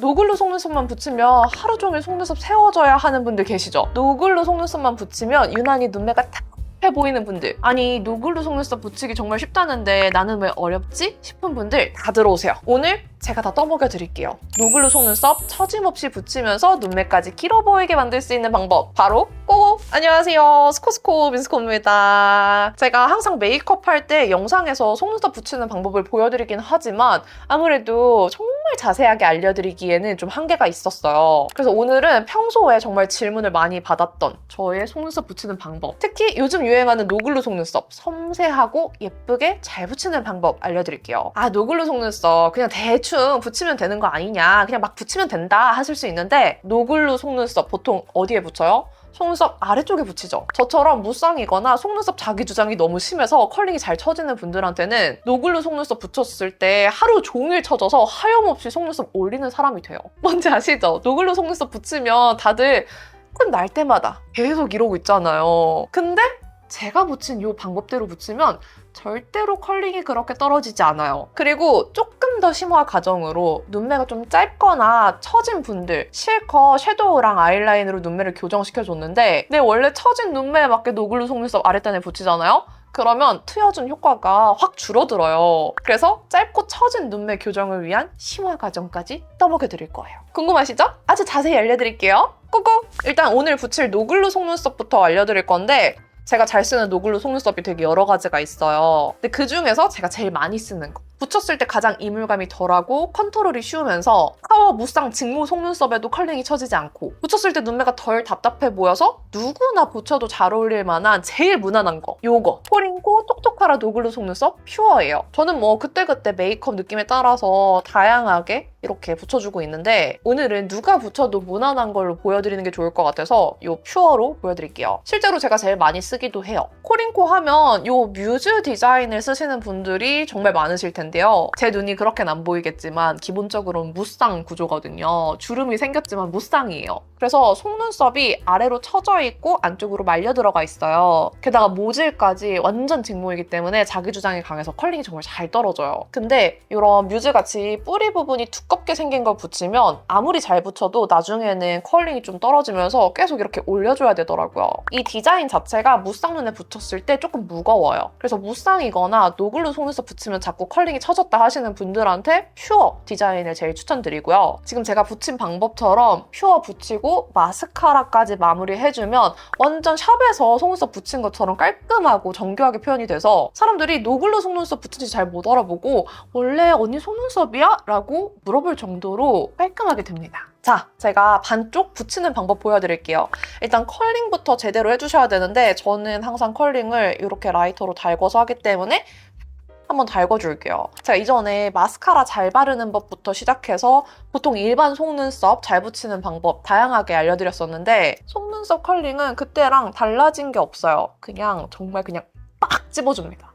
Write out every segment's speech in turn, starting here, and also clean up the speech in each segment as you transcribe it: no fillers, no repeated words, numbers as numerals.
노글루 속눈썹만 붙이면 하루 종일 속눈썹 세워줘야 하는 분들 계시죠? 노글루 속눈썹만 붙이면 유난히 눈매가 탁해 보이는 분들, 아니 노글루 속눈썹 붙이기 정말 쉽다는데 나는 왜 어렵지? 싶은 분들 다 들어오세요. 오늘 제가 다 떠먹여 드릴게요. 노글루 속눈썹 처짐없이 붙이면서 눈매까지 길어 보이게 만들 수 있는 방법, 바로 고고! 안녕하세요, 스코스코 민스코입니다. 제가 항상 메이크업 할 때 영상에서 속눈썹 붙이는 방법을 보여드리긴 하지만 아무래도 정말 자세하게 알려드리기에는 좀 한계가 있었어요. 그래서 오늘은 평소에 정말 질문을 많이 받았던 저의 속눈썹 붙이는 방법, 특히 요즘 유행하는 노글루 속눈썹, 섬세하고 예쁘게 잘 붙이는 방법 알려드릴게요. 아, 노글루 속눈썹 그냥 대충 붙이면 되는 거 아니냐, 그냥 막 붙이면 된다 하실 수 있는데, 노글루 속눈썹 보통 어디에 붙여요? 속눈썹 아래쪽에 붙이죠. 저처럼 무쌍이거나 속눈썹 자기 주장이 너무 심해서 컬링이 잘 쳐지는 분들한테는 노글루 속눈썹 붙였을 때 하루 종일 쳐져서 하염없이 속눈썹 올리는 사람이 돼요. 뭔지 아시죠? 노글루 속눈썹 붙이면 다들 끝날 때마다 계속 이러고 있잖아요. 근데 제가 붙인 이 방법대로 붙이면 절대로 컬링이 그렇게 떨어지지 않아요. 그리고 조금 더 심화 과정으로 눈매가 좀 짧거나 처진 분들 실컷 섀도우랑 아이라인으로 눈매를 교정시켜줬는데, 근데 원래 처진 눈매에 맞게 노글루 속눈썹 아랫단에 붙이잖아요? 그러면 트여준 효과가 확 줄어들어요. 그래서 짧고 처진 눈매 교정을 위한 심화 과정까지 떠먹여드릴 거예요. 궁금하시죠? 아주 자세히 알려드릴게요. 꾹꾹! 일단 오늘 붙일 노글루 속눈썹부터 알려드릴 건데, 제가 잘 쓰는 노글루 속눈썹이 되게 여러 가지가 있어요. 근데 그 중에서 제가 제일 많이 쓰는 거, 붙였을 때 가장 이물감이 덜하고 컨트롤이 쉬우면서 카워 무쌍 직모 속눈썹에도 컬링이 처지지 않고 붙였을 때 눈매가 덜 답답해 보여서 누구나 붙여도 잘 어울릴 만한 제일 무난한 거, 요거 코링코 톡톡하라 노글루 속눈썹 퓨어예요. 저는 뭐 그때그때 메이크업 느낌에 따라서 다양하게 이렇게 붙여주고 있는데, 오늘은 누가 붙여도 무난한 걸로 보여드리는 게 좋을 것 같아서 이 퓨어로 보여드릴게요. 실제로 제가 제일 많이 쓰기도 해요. 코링코 하면 이 뮤즈 디자인을 쓰시는 분들이 정말 많으실 텐데요. 제 눈이 그렇게는 안 보이겠지만 기본적으로는 무쌍 구조거든요. 주름이 생겼지만 무쌍이에요. 그래서 속눈썹이 아래로 처져 있고 안쪽으로 말려 들어가 있어요. 게다가 모질까지 완전 직모이기 때문에 자기 주장이 강해서 컬링이 정말 잘 떨어져요. 근데 이런 뮤즈같이 뿌리 부분이 두껍게 생긴 걸 붙이면 아무리 잘 붙여도 나중에는 컬링이 좀 떨어지면서 계속 이렇게 올려줘야 되더라고요. 이 디자인 자체가 무쌍 눈에 붙였을 때 조금 무거워요. 그래서 무쌍이거나 노글루 속눈썹 붙이면 자꾸 컬링이 처졌다 하시는 분들한테 퓨어 디자인을 제일 추천드리고요. 지금 제가 붙인 방법처럼 퓨어 붙이고 마스카라까지 마무리해주면 완전 샵에서 속눈썹 붙인 것처럼 깔끔하고 정교하게 표현이 돼서 사람들이 노글루 속눈썹 붙인지 잘 못 알아보고 원래 언니 속눈썹이야? 라고 물어볼 정도로 깔끔하게 됩니다. 자, 제가 반쪽 붙이는 방법 보여드릴게요. 일단 컬링부터 제대로 해주셔야 되는데 저는 항상 컬링을 이렇게 라이터로 달궈서 하기 때문에 한번 달궈줄게요. 제가 이전에 마스카라 잘 바르는 법부터 시작해서 보통 일반 속눈썹 잘 붙이는 방법 다양하게 알려드렸었는데, 속눈썹 컬링은 그때랑 달라진 게 없어요. 정말 그냥 빡 집어줍니다.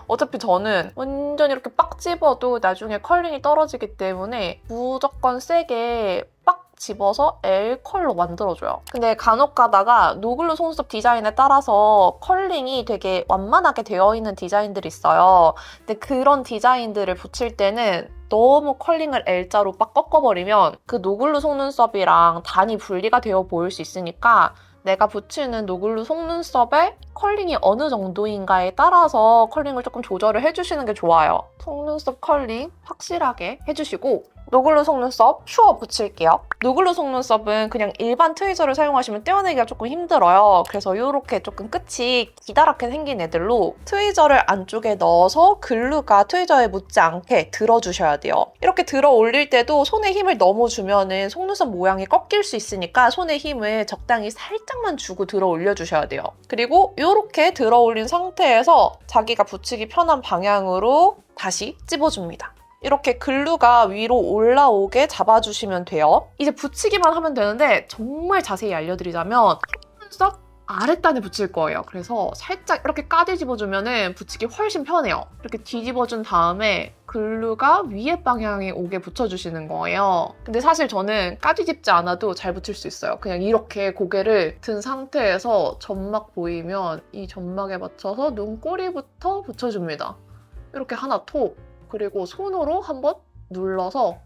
어차피 저는 완전 이렇게 빡 집어도 나중에 컬링이 떨어지기 때문에 무조건 세게 빡 집어서 L컬로 만들어줘요. 근데 간혹 가다가 노글루 속눈썹 디자인에 따라서 컬링이 되게 완만하게 되어 있는 디자인들이 있어요. 근데 그런 디자인들을 붙일 때는 너무 컬링을 L자로 빡 꺾어버리면 그 노글루 속눈썹이랑 단이 분리가 되어 보일 수 있으니까 내가 붙이는 노글루 속눈썹에 컬링이 어느 정도인가에 따라서 컬링을 조금 조절을 해주시는 게 좋아요. 속눈썹 컬링 확실하게 해주시고 노글루 속눈썹 퓨어 붙일게요. 노글루 속눈썹은 그냥 일반 트위저를 사용하시면 떼어내기가 조금 힘들어요. 그래서 이렇게 조금 끝이 기다랗게 생긴 애들로 트위저를 안쪽에 넣어서 글루가 트위저에 묻지 않게 들어주셔야 돼요. 이렇게 들어 올릴 때도 손에 힘을 너무 주면은 속눈썹 모양이 꺾일 수 있으니까 손에 힘을 적당히 살짝만 주고 들어 올려주셔야 돼요. 그리고 이렇게 들어 올린 상태에서 자기가 붙이기 편한 방향으로 다시 찝어줍니다. 이렇게 글루가 위로 올라오게 잡아주시면 돼요. 이제 붙이기만 하면 되는데 정말 자세히 알려드리자면 속눈썹 아랫단에 붙일 거예요. 그래서 살짝 이렇게 까뒤집어주면 붙이기 훨씬 편해요. 이렇게 뒤집어준 다음에 글루가 위에 방향에 오게 붙여주시는 거예요. 근데 사실 저는 까뒤집지 않아도 잘 붙일 수 있어요. 그냥 이렇게 고개를 든 상태에서 점막 보이면 이 점막에 맞춰서 눈꼬리부터 붙여줍니다. 이렇게 하나 톡! 그리고 손으로 한번 눌러서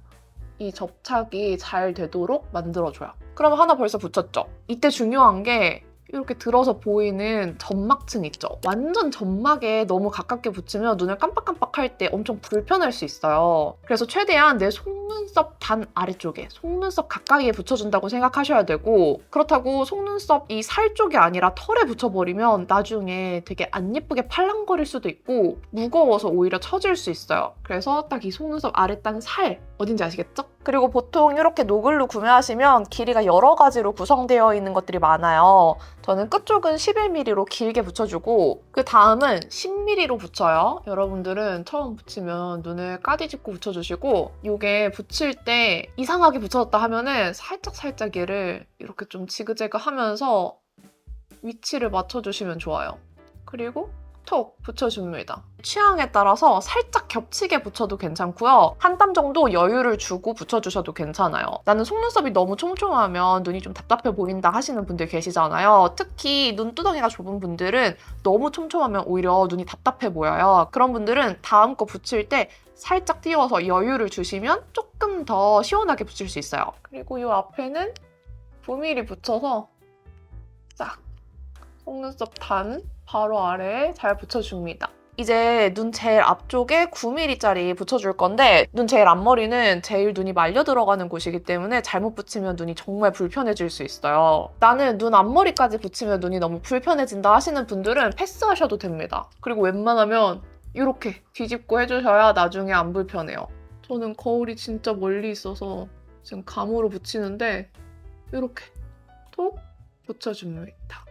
이 접착이 잘 되도록 만들어줘요. 그럼 하나 벌써 붙였죠? 이때 중요한 게 이렇게 들어서 보이는 점막층 있죠? 완전 점막에 너무 가깝게 붙이면 눈을 깜빡깜빡할 때 엄청 불편할 수 있어요. 그래서 최대한 내 속눈썹 단 아래쪽에, 속눈썹 가까이에 붙여준다고 생각하셔야 되고, 그렇다고 속눈썹 이 살 쪽이 아니라 털에 붙여버리면 나중에 되게 안 예쁘게 팔랑거릴 수도 있고 무거워서 오히려 처질 수 있어요. 그래서 딱 이 속눈썹 아래 단 살, 어딘지 아시겠죠? 그리고 보통 이렇게 노글로 구매하시면 길이가 여러 가지로 구성되어 있는 것들이 많아요. 저는 끝쪽은 11mm로 길게 붙여주고 그 다음은 10mm로 붙여요. 여러분들은 처음 붙이면 눈을 까디집고 붙여주시고 이게 붙일 때 이상하게 붙여졌다 하면은 살짝 얘를 이렇게 좀 지그재그 하면서 위치를 맞춰주시면 좋아요. 그리고 톡 붙여줍니다. 취향에 따라서 살짝 겹치게 붙여도 괜찮고요. 한 땀 정도 여유를 주고 붙여주셔도 괜찮아요. 나는 속눈썹이 너무 촘촘하면 눈이 좀 답답해 보인다 하시는 분들 계시잖아요. 특히 눈두덩이가 좁은 분들은 너무 촘촘하면 오히려 눈이 답답해 보여요. 그런 분들은 다음 거 붙일 때 살짝 띄워서 여유를 주시면 조금 더 시원하게 붙일 수 있어요. 그리고 이 앞에는 9mm 붙여서 싹 속눈썹 단 바로 아래에 잘 붙여줍니다. 이제 눈 제일 앞쪽에 9mm짜리 붙여줄 건데 눈 제일 앞머리는 제일 눈이 말려 들어가는 곳이기 때문에 잘못 붙이면 눈이 정말 불편해질 수 있어요. 나는 눈 앞머리까지 붙이면 눈이 너무 불편해진다 하시는 분들은 패스하셔도 됩니다. 그리고 웬만하면 이렇게 뒤집고 해주셔야 나중에 안 불편해요. 저는 거울이 진짜 멀리 있어서 지금 감으로 붙이는데 이렇게 톡 붙여줍니다.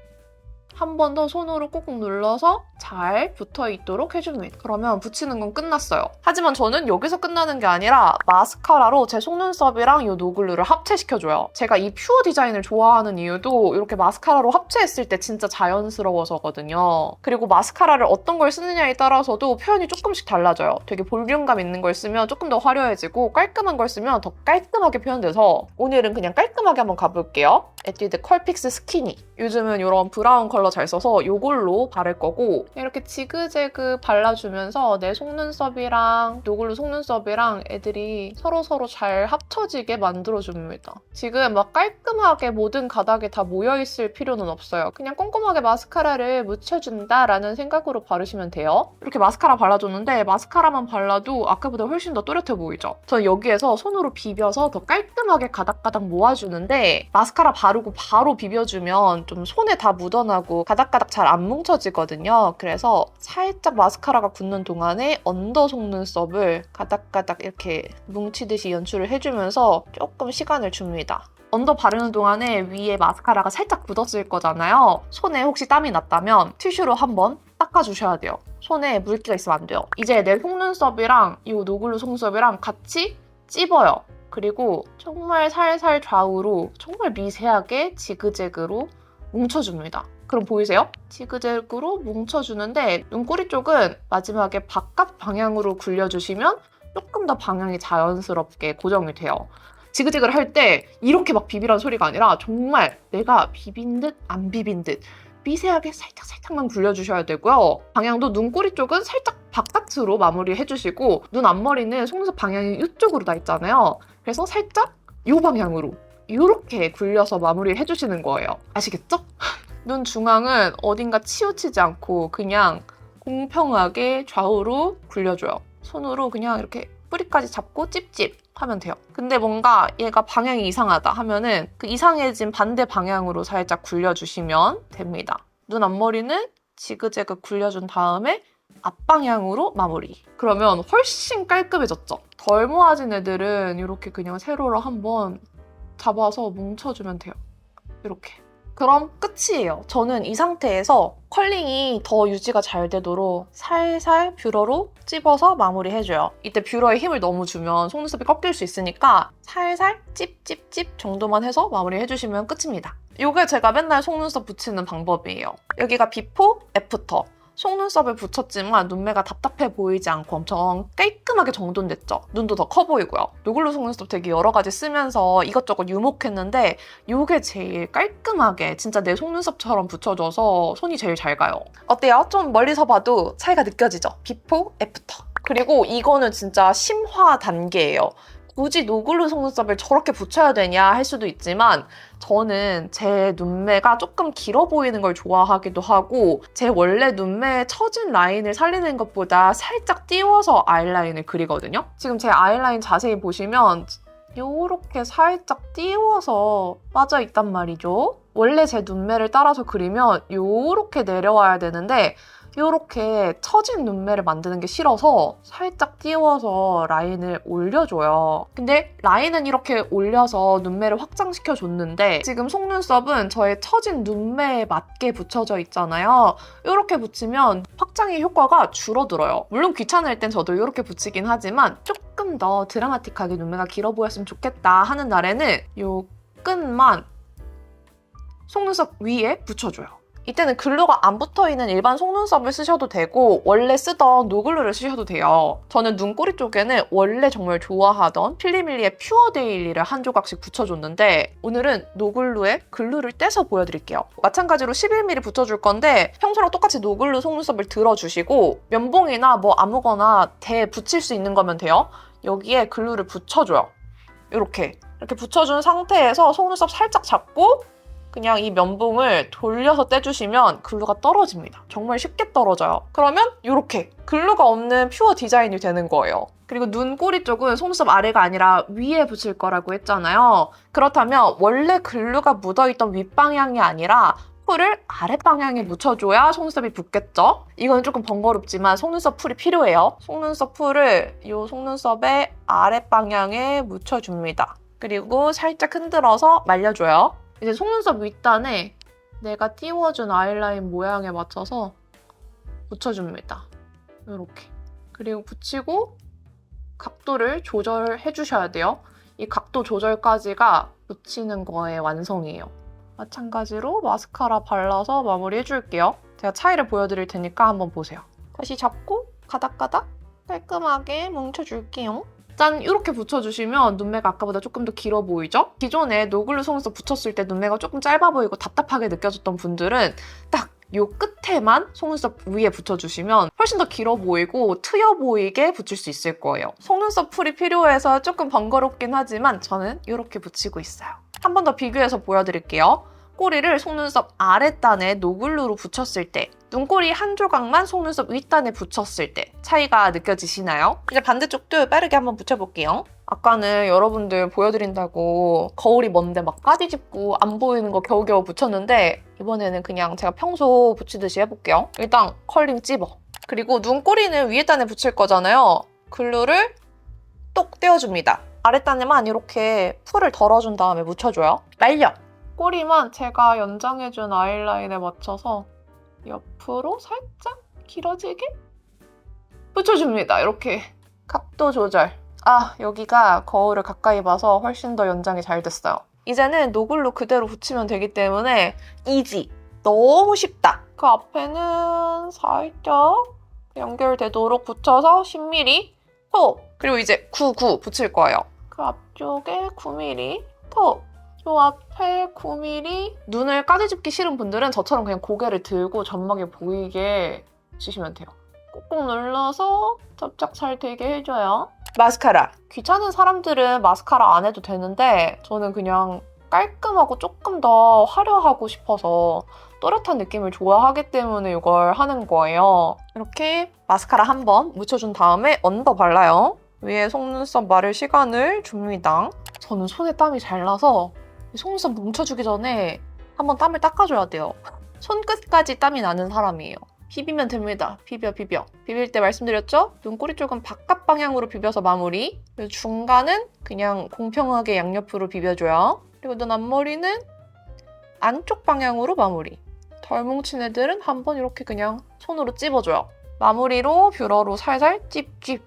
한 번 더 손으로 꾹꾹 눌러서 잘 붙어있도록 해줍니다. 그러면 붙이는 건 끝났어요. 하지만 저는 여기서 끝나는 게 아니라 마스카라로 제 속눈썹이랑 이 노글루를 합체시켜줘요. 제가 이 퓨어 디자인을 좋아하는 이유도 이렇게 마스카라로 합체했을 때 진짜 자연스러워서거든요. 그리고 마스카라를 어떤 걸 쓰느냐에 따라서도 표현이 조금씩 달라져요. 되게 볼륨감 있는 걸 쓰면 조금 더 화려해지고 깔끔한 걸 쓰면 더 깔끔하게 표현돼서 오늘은 그냥 깔끔하게 한번 가볼게요. 에뛰드 컬픽스 스키니. 요즘은 이런 브라운 컬러 잘 써서 이걸로 바를 거고 이렇게 지그재그 발라주면서 내 속눈썹이랑 노글루 속눈썹이랑 애들이 서로서로 잘 합쳐지게 만들어줍니다. 지금 막 깔끔하게 모든 가닥에 다 모여있을 필요는 없어요. 그냥 꼼꼼하게 마스카라를 묻혀준다라는 생각으로 바르시면 돼요. 이렇게 마스카라 발라줬는데 마스카라만 발라도 아까보다 훨씬 더 또렷해 보이죠? 저는 여기에서 손으로 비벼서 더 깔끔하게 가닥가닥 모아주는데 마스카라 바르고 바로 비벼주면 좀 손에 다 묻어나고 가닥가닥 잘 안 뭉쳐지거든요. 그래서 살짝 마스카라가 굳는 동안에 언더 속눈썹을 가닥가닥 이렇게 뭉치듯이 연출을 해주면서 조금 시간을 줍니다. 언더 바르는 동안에 위에 마스카라가 살짝 굳었을 거잖아요. 손에 혹시 땀이 났다면 티슈로 한번 닦아주셔야 돼요. 손에 물기가 있으면 안 돼요. 이제 내 속눈썹이랑 이 노글루 속눈썹이랑 같이 찝어요. 그리고 정말 살살 좌우로 정말 미세하게 지그재그로 뭉쳐줍니다. 그럼 보이세요? 지그재그로 뭉쳐주는데 눈꼬리 쪽은 마지막에 바깥 방향으로 굴려주시면 조금 더 방향이 자연스럽게 고정이 돼요. 지그재그를 할 때 이렇게 막 비비라는 소리가 아니라 정말 내가 비빈 듯 안 비빈 듯 미세하게 살짝만 굴려주셔야 되고요. 방향도 눈꼬리 쪽은 살짝 바깥으로 마무리해주시고 눈 앞머리는 속눈썹 방향이 이쪽으로 나 있잖아요. 그래서 살짝 이 방향으로 이렇게 굴려서 마무리를 해주시는 거예요. 아시겠죠? 눈 중앙은 어딘가 치우치지 않고 그냥 공평하게 좌우로 굴려줘요. 손으로 그냥 이렇게 뿌리까지 잡고 찝찝 하면 돼요. 근데 뭔가 얘가 방향이 이상하다 하면은 그 이상해진 반대 방향으로 살짝 굴려주시면 됩니다. 눈 앞머리는 지그재그 굴려준 다음에 앞방향으로 마무리. 그러면 훨씬 깔끔해졌죠? 덜 모아진 애들은 이렇게 그냥 세로로 한번 잡아서 뭉쳐주면 돼요. 이렇게. 그럼 끝이에요. 저는 이 상태에서 컬링이 더 유지가 잘 되도록 살살 뷰러로 찝어서 마무리해줘요. 이때 뷰러에 힘을 너무 주면 속눈썹이 꺾일 수 있으니까 살살 찝찝찝 정도만 해서 마무리해주시면 끝입니다. 이게 제가 맨날 속눈썹 붙이는 방법이에요. 여기가 비포, 애프터. 속눈썹을 붙였지만 눈매가 답답해 보이지 않고 엄청 깔끔하게 정돈됐죠? 눈도 더 커 보이고요. 노글루 속눈썹 되게 여러 가지 쓰면서 이것저것 유목했는데 이게 제일 깔끔하게 진짜 내 속눈썹처럼 붙여줘서 손이 제일 잘 가요. 어때요? 좀 멀리서 봐도 차이가 느껴지죠? 비포, 애프터. 그리고 이거는 진짜 심화 단계예요. 굳이 노글루 속눈썹을 저렇게 붙여야 되냐 할 수도 있지만 저는 제 눈매가 조금 길어 보이는 걸 좋아하기도 하고 제 원래 눈매의 처진 라인을 살리는 것보다 살짝 띄워서 아이라인을 그리거든요. 지금 제 아이라인 자세히 보시면 요렇게 살짝 띄워서 빠져 있단 말이죠. 원래 제 눈매를 따라서 그리면 요렇게 내려와야 되는데 요렇게 처진 눈매를 만드는 게 싫어서 살짝 띄워서 라인을 올려줘요. 근데 라인은 이렇게 올려서 눈매를 확장시켜줬는데 지금 속눈썹은 저의 처진 눈매에 맞게 붙여져 있잖아요. 이렇게 붙이면 확장의 효과가 줄어들어요. 물론 귀찮을 땐 저도 이렇게 붙이긴 하지만 조금 더 드라마틱하게 눈매가 길어 보였으면 좋겠다 하는 날에는 요 끝만 속눈썹 위에 붙여줘요. 이때는 글루가 안 붙어있는 일반 속눈썹을 쓰셔도 되고 원래 쓰던 노글루를 쓰셔도 돼요. 저는 눈꼬리 쪽에는 원래 정말 좋아하던 필리밀리의 퓨어 데일리를 한 조각씩 붙여줬는데 오늘은 노글루에 글루를 떼서 보여드릴게요. 마찬가지로 11mm 붙여줄 건데 평소랑 똑같이 노글루 속눈썹을 들어주시고 면봉이나 뭐 아무거나 대 붙일 수 있는 거면 돼요. 여기에 글루를 붙여줘요. 이렇게 붙여준 상태에서 속눈썹 살짝 잡고 그냥 이 면봉을 돌려서 떼주시면 글루가 떨어집니다. 정말 쉽게 떨어져요. 그러면 이렇게 글루가 없는 퓨어 디자인이 되는 거예요. 그리고 눈꼬리 쪽은 속눈썹 아래가 아니라 위에 붙일 거라고 했잖아요. 그렇다면 원래 글루가 묻어있던 윗방향이 아니라 풀을 아랫방향에 묻혀줘야 속눈썹이 붙겠죠? 이건 조금 번거롭지만 속눈썹 풀이 필요해요. 속눈썹 풀을 이 속눈썹의 아랫방향에 묻혀줍니다. 그리고 살짝 흔들어서 말려줘요. 이제 속눈썹 윗단에 내가 띄워준 아이라인 모양에 맞춰서 붙여줍니다. 이렇게. 그리고 붙이고 각도를 조절해 주셔야 돼요. 이 각도 조절까지가 붙이는 거의 완성이에요. 마찬가지로 마스카라 발라서 마무리 해줄게요. 제가 차이를 보여드릴 테니까 한번 보세요. 다시 잡고 가닥가닥 깔끔하게 뭉쳐줄게요. 짠! 이렇게 붙여주시면 눈매가 아까보다 조금 더 길어 보이죠? 기존에 노글루 속눈썹 붙였을 때 눈매가 조금 짧아 보이고 답답하게 느껴졌던 분들은 딱 요 끝에만 속눈썹 위에 붙여주시면 훨씬 더 길어 보이고 트여 보이게 붙일 수 있을 거예요. 속눈썹 풀이 필요해서 조금 번거롭긴 하지만 저는 이렇게 붙이고 있어요. 한 번 더 비교해서 보여드릴게요. 꼬리를 속눈썹 아랫단에 노글루로 붙였을 때 눈꼬리 한 조각만 속눈썹 윗단에 붙였을 때 차이가 느껴지시나요? 이제 반대쪽도 빠르게 한번 붙여볼게요. 아까는 여러분들 보여드린다고 거울이 먼데 막 까디집고 안 보이는 거 겨우겨우 붙였는데 이번에는 그냥 제가 평소 붙이듯이 해볼게요. 일단 컬링 찝어. 그리고 눈꼬리는 위에 단에 붙일 거잖아요. 글루를 똑 떼어줍니다. 아랫단에만 이렇게 풀을 덜어준 다음에 묻혀줘요. 말려! 꼬리만 제가 연장해준 아이라인에 맞춰서 옆으로 살짝 길어지게 붙여줍니다. 이렇게 각도 조절. 아, 여기가 거울을 가까이 봐서 훨씬 더 연장이 잘 됐어요. 이제는 노글루 그대로 붙이면 되기 때문에 이지! 너무 쉽다! 그 앞에는 살짝 연결되도록 붙여서 10mm 톡! 그리고 이제 99 붙일 거예요. 그 앞쪽에 9mm 톡! 요 앞에 9mm 눈을 까지집기 싫은 분들은 저처럼 그냥 고개를 들고 점막이 보이게 붙이시면 돼요. 꾹꾹 눌러서 접착 잘 되게 해줘요. 마스카라. 귀찮은 사람들은 마스카라 안 해도 되는데 저는 그냥 깔끔하고 조금 더 화려하고 싶어서 또렷한 느낌을 좋아하기 때문에 이걸 하는 거예요. 이렇게 마스카라 한번 묻혀준 다음에 언더 발라요. 위에 속눈썹 마를 시간을 줍니다. 저는 손에 땀이 잘 나서 속눈썹 뭉쳐주기 전에 한번 땀을 닦아줘야 돼요. 손끝까지 땀이 나는 사람이에요. 비비면 됩니다. 비벼. 비빌 때 말씀드렸죠? 눈꼬리 쪽은 바깥 방향으로 비벼서 마무리. 그리고 중간은 그냥 공평하게 양옆으로 비벼줘요. 그리고 눈 앞머리는 안쪽 방향으로 마무리. 덜 뭉친 애들은 한번 이렇게 그냥 손으로 찝어줘요. 마무리로 뷰러로 살살 찝찝.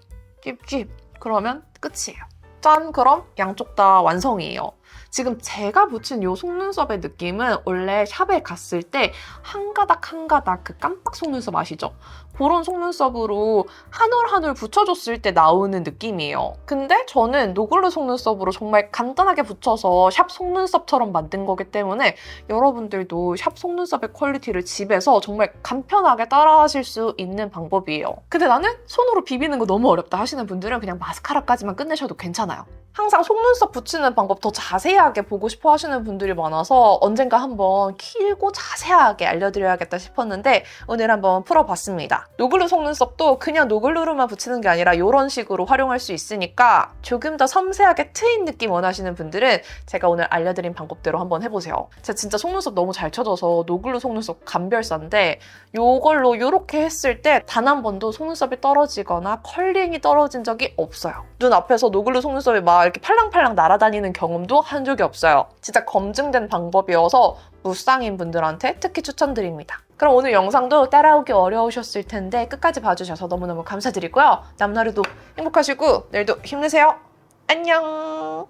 그러면 끝이에요. 짠! 그럼 양쪽 다 완성이에요. 지금 제가 붙인 이 속눈썹의 느낌은 원래 샵에 갔을 때 한 가닥 그 깜빡 속눈썹 아시죠? 그런 속눈썹으로 한 올 붙여줬을 때 나오는 느낌이에요. 근데 저는 노글루 속눈썹으로 정말 간단하게 붙여서 샵 속눈썹처럼 만든 거기 때문에 여러분들도 샵 속눈썹의 퀄리티를 집에서 정말 간편하게 따라하실 수 있는 방법이에요. 근데 나는 손으로 비비는 거 너무 어렵다 하시는 분들은 그냥 마스카라까지만 끝내셔도 괜찮아요. 항상 속눈썹 붙이는 방법 더 자세하게 보고 싶어 하시는 분들이 많아서 언젠가 한번 길고 자세하게 알려드려야겠다 싶었는데 오늘 한번 풀어봤습니다. 노글루 속눈썹도 그냥 노글루로만 붙이는 게 아니라 이런 식으로 활용할 수 있으니까 조금 더 섬세하게 트인 느낌 원하시는 분들은 제가 오늘 알려드린 방법대로 한번 해보세요. 제가 진짜 속눈썹 너무 잘 쳐져서 노글루 속눈썹 감별사인데 이걸로 이렇게 했을 때 단 한 번도 속눈썹이 떨어지거나 컬링이 떨어진 적이 없어요. 눈 앞에서 노글루 속눈썹이 막 이렇게 팔랑팔랑 날아다니는 경험도 한 적이 없어요. 진짜 검증된 방법이어서 무쌍인 분들한테 특히 추천드립니다. 그럼 오늘 영상도 따라오기 어려우셨을 텐데 끝까지 봐주셔서 너무너무 감사드리고요. 남나루도 행복하시고 내일도 힘내세요. 안녕.